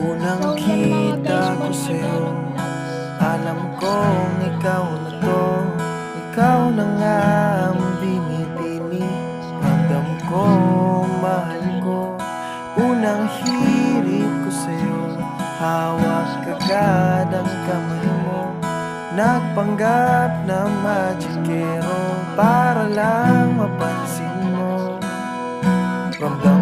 Unang kita ko sa'yo, alam kong ikaw na to. Ikaw na nga ang binibini, ramdam ko, mahal ko. Unang hirit ko sa'yo, hawak agad ang kamay mo. Nagpanggap na magikero para lang mapansin mo. Ramdam